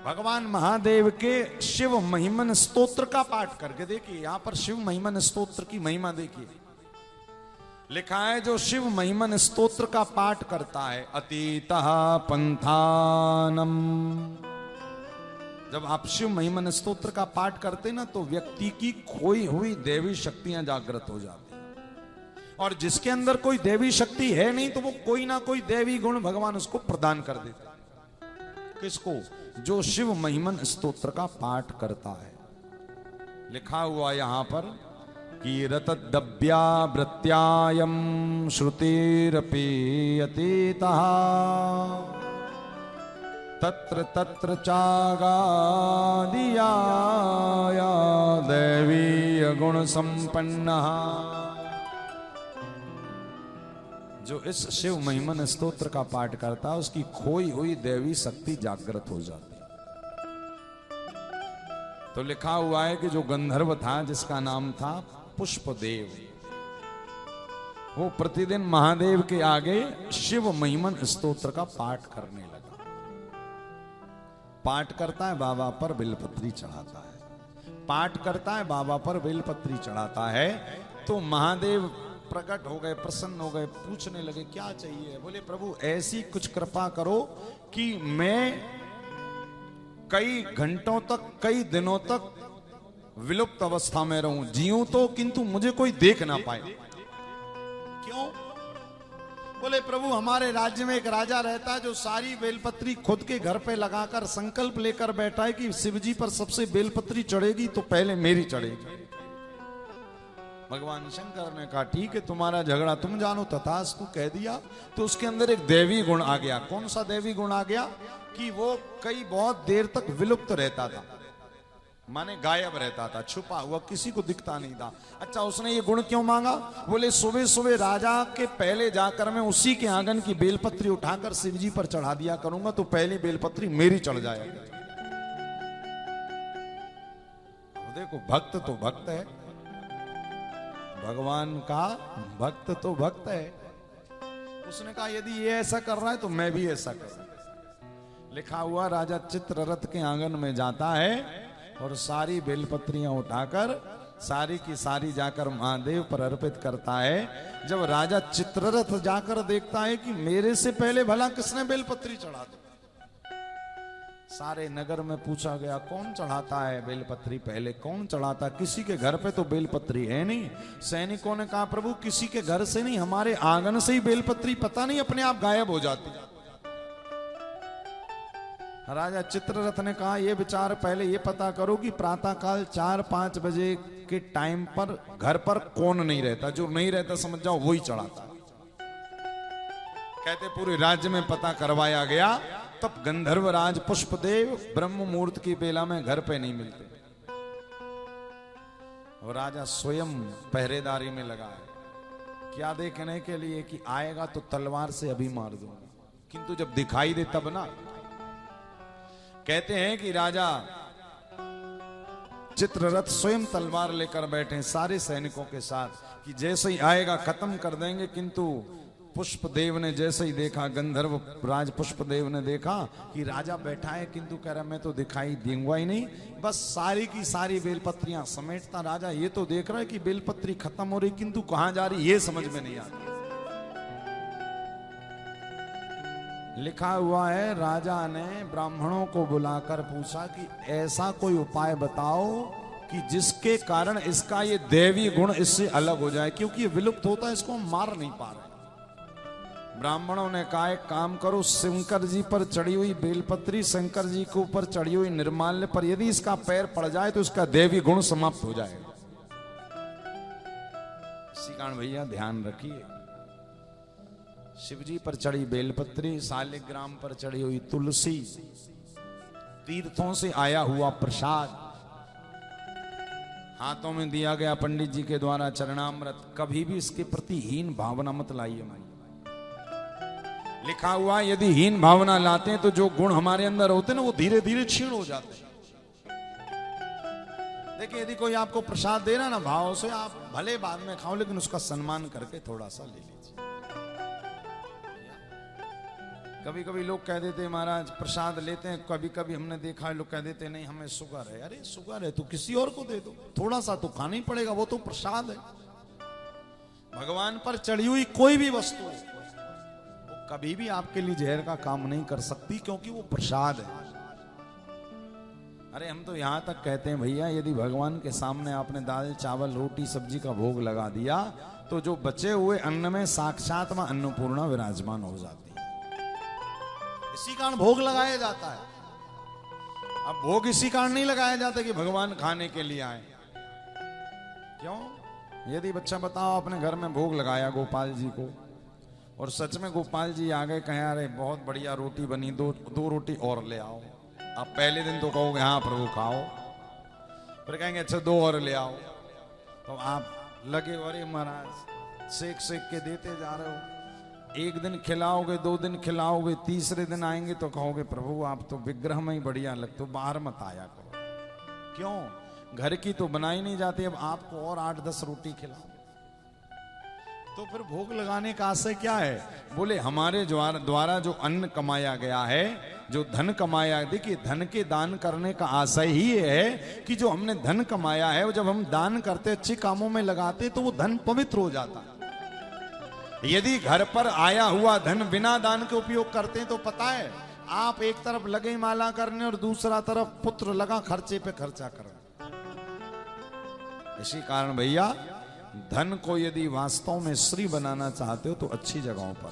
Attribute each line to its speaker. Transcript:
Speaker 1: भगवान महादेव के शिव महिमन स्तोत्र का पाठ करके देखिए। यहां पर शिव महिमन स्तोत्र की महिमा देखिए, लिखा है जो शिव महिमन स्तोत्र का पाठ करता है अतीतः पंथानम। जब आप शिव महिमन स्तोत्र का पाठ करते ना तो व्यक्ति की खोई हुई देवी शक्तियां जागृत हो जाती हैं, और जिसके अंदर कोई देवी शक्ति है नहीं तो वो कोई ना कोई देवी गुण भगवान उसको प्रदान कर देते। किसको? जो शिव महिमन स्तोत्र का पाठ करता है। लिखा हुआ यहां पर कि रतद्दव्या वृत्यायम श्रुतिरपि अतीतः तत्र तत्र चागादिया दैवी गुण संपन्न। जो इस शिव महिमन स्तोत्र का पाठ करता है उसकी खोई हुई देवी शक्ति जागृत हो जाती है। तो लिखा हुआ है कि जो गंधर्व था जिसका नाम था पुष्पदेव, वो प्रतिदिन महादेव के आगे शिव महिमन स्तोत्र का पाठ करने लगा। पाठ करता है, बाबा पर बेलपत्री चढ़ाता है, पाठ करता है, बाबा पर बेलपत्री चढ़ाता है। तो महादेव प्रकट हो गए, प्रसन्न हो गए, पूछने लगे क्या चाहिए। बोले प्रभु ऐसी कुछ कृपा करो कि मैं कई घंटों तक, कई दिनों तक विलुप्त अवस्था में रहूं, जीऊं तो किंतु मुझे कोई देख ना पाए। क्यों? बोले प्रभु हमारे राज्य में एक राजा रहता है जो सारी बेलपत्री खुद के घर पे लगाकर संकल्प लेकर बैठा है कि शिवजी पर सबसे बेलपत्री चढ़ेगी तो पहले मेरी चढ़ेगी। भगवान शंकर ने कहा ठीक है तुम्हारा झगड़ा तुम जानो, तथास्तु कह दिया। तो उसके अंदर एक देवी गुण आ गया। कौन सा देवी गुण आ गया? कि वो कई बहुत देर तक विलुप्त रहता था, माने गायब रहता था, छुपा हुआ, किसी को दिखता नहीं था। अच्छा उसने ये गुण क्यों मांगा? बोले सुबह सुबह राजा के पहले जाकर मैं उसी के आंगन की बेलपत्री उठाकर शिवजी पर चढ़ा दिया करूंगा तो पहली बेलपत्री मेरी चढ़ जाएगी। देखो भक्त तो भक्त है, भगवान का भक्त तो भक्त है। उसने कहा यदि ये ऐसा कर रहा है तो मैं भी ऐसा करूं। लिखा हुआ राजा चित्ररथ के आंगन में जाता है और सारी बेलपत्रियां उठाकर सारी की सारी जाकर महादेव पर अर्पित करता है। जब राजा चित्ररथ जाकर देखता है कि मेरे से पहले भला किसने बेलपत्री चढ़ा दी, सारे नगर में पूछा गया कौन चढ़ाता है बेलपत्री, पहले कौन चढ़ाता? किसी के घर पे तो बेलपत्री है नहीं। सैनिकों ने कहा प्रभु किसी के घर से नहीं, हमारे आंगन से ही बेलपत्री पता नहीं अपने आप गायब हो जाती। राजा चित्ररथ ने कहा ये विचार पहले ये पता करो कि प्रातःकाल 4-5 बजे के टाइम पर घर पर कौन नहीं रहता, जो नहीं रहता समझ जाओ वही चढ़ाता। कहते पूरे राज्य में पता करवाया गया, तब गंधर्वराज पुष्पदेव ब्रह्म मुहूर्त की बेला में घर पे नहीं मिलते और राजा स्वयं पहरेदारी में लगा है। क्या देखने के लिए कि आएगा तो तलवार से अभी मार दूंगा, किंतु जब दिखाई दे तब ना। कहते हैं कि राजा चित्ररथ स्वयं तलवार लेकर बैठे सारे सैनिकों के साथ कि जैसे ही आएगा खत्म कर देंगे। किंतु पुष्पदेव ने जैसे ही देखा, गंधर्व राज पुष्पदेव ने देखा कि राजा बैठा है किंतु कह रहा मैं तो दिखाई दूंगा ही नहीं, बस सारी की सारी बेलपत्रियां समेटता राजा ये तो देख रहा है कि बेलपत्री खत्म हो रही किंतु कहां जा रही ये समझ में नहीं आता। लिखा हुआ है राजा ने ब्राह्मणों को बुलाकर पूछा कि ऐसा कोई उपाय बताओ कि जिसके कारण इसका ये देवी गुण इससे अलग हो जाए, क्योंकि ये विलुप्त होता है, इसको हम मार नहीं पा रहे। ब्राह्मणों ने कहा एक काम करो, शंकर जी पर चढ़ी हुई बेलपत्री, शंकर जी के ऊपर चढ़ी हुई निर्माल्य पर यदि इसका पैर पड़ जाए तो इसका देवी गुण समाप्त हो जाएगा। इसी कारण भैया ध्यान रखिए, शिवजी पर चढ़ी बेलपत्री, शालिग्राम पर चढ़ी हुई तुलसी, तीर्थों से आया हुआ प्रसाद, हाथों में दिया गया पंडित जी के द्वारा चरणामृत, कभी भी इसके प्रति हीन भावना मत लाइए। लिखा हुआ यदि हीन भावना लाते हैं तो जो गुण हमारे अंदर होते हैं ना वो धीरे धीरे क्षीण हो जाते हैं। देखिए यदि कोई आपको प्रसाद दे रहा ना भाव से, आप भले बाद में खाओ लेकिन उसका सम्मान करके थोड़ा सा ले लीजिए। कभी कभी लोग कह देते महाराज प्रसाद लेते हैं, कभी कभी हमने देखा है लोग कह देते नहीं हमें शुगर है। अरे शुगर है तो किसी और को दे दो, थोड़ा सा तो खाना ही पड़ेगा, वो तो प्रसाद है। भगवान पर चढ़ी हुई कोई भी वस्तु वो कभी भी आपके लिए जहर का काम नहीं कर सकती, क्योंकि वो प्रसाद है। अरे हम तो यहां तक कहते हैं भैया, यदि भगवान के सामने आपने दाल चावल रोटी सब्जी का भोग लगा दिया तो जो बचे हुए अन्न में साक्षात मां अन्नपूर्णा विराजमान हो जाती है। इसी कारण भोग लगाया जाता है। अब भोग इसी कारण नहीं लगाया जाता कि भगवान खाने के लिए आए। क्यों? यदि बच्चा बताओ अपने घर में भोग लगाया गोपाल जी को, और सच में गोपाल जी आ गए, कहें अरे बहुत बढ़िया रोटी बनी, दो रोटी और ले आओ। आप पहले दिन तो कहोगे हाँ प्रभु खाओ, फिर कहेंगे अच्छा 2 और ले आओ। तो आप लगे अरे महाराज सेक सेक के देते जा रहे हो। 1 दिन खिलाओगे, 2 दिन खिलाओगे, तीसरे दिन आएंगे तो कहोगे प्रभु आप तो विग्रह में ही बढ़िया लगते हो, बाहर मत आया करो। क्यों? घर की तो बनाई नहीं जाती, अब आपको और 8-10 रोटी खिलाओ। तो फिर भोग लगाने का आशय क्या है? बोले हमारे द्वारा जो अन्न कमाया गया है, जो धन कमाया, देखिए धन के दान करने का आशय ही ये है कि जो हमने धन कमाया है वो जब हम दान करते अच्छे कामों में लगाते तो वो धन पवित्र हो जाता है। यदि घर पर आया हुआ धन बिना दान के उपयोग करते हैं तो पता है आप एक तरफ लगे माला करने और दूसरा तरफ पुत्र लगा खर्चे पे खर्चा करने। इसी कारण भैया धन को यदि वास्तव में श्री बनाना चाहते हो तो अच्छी जगहों पर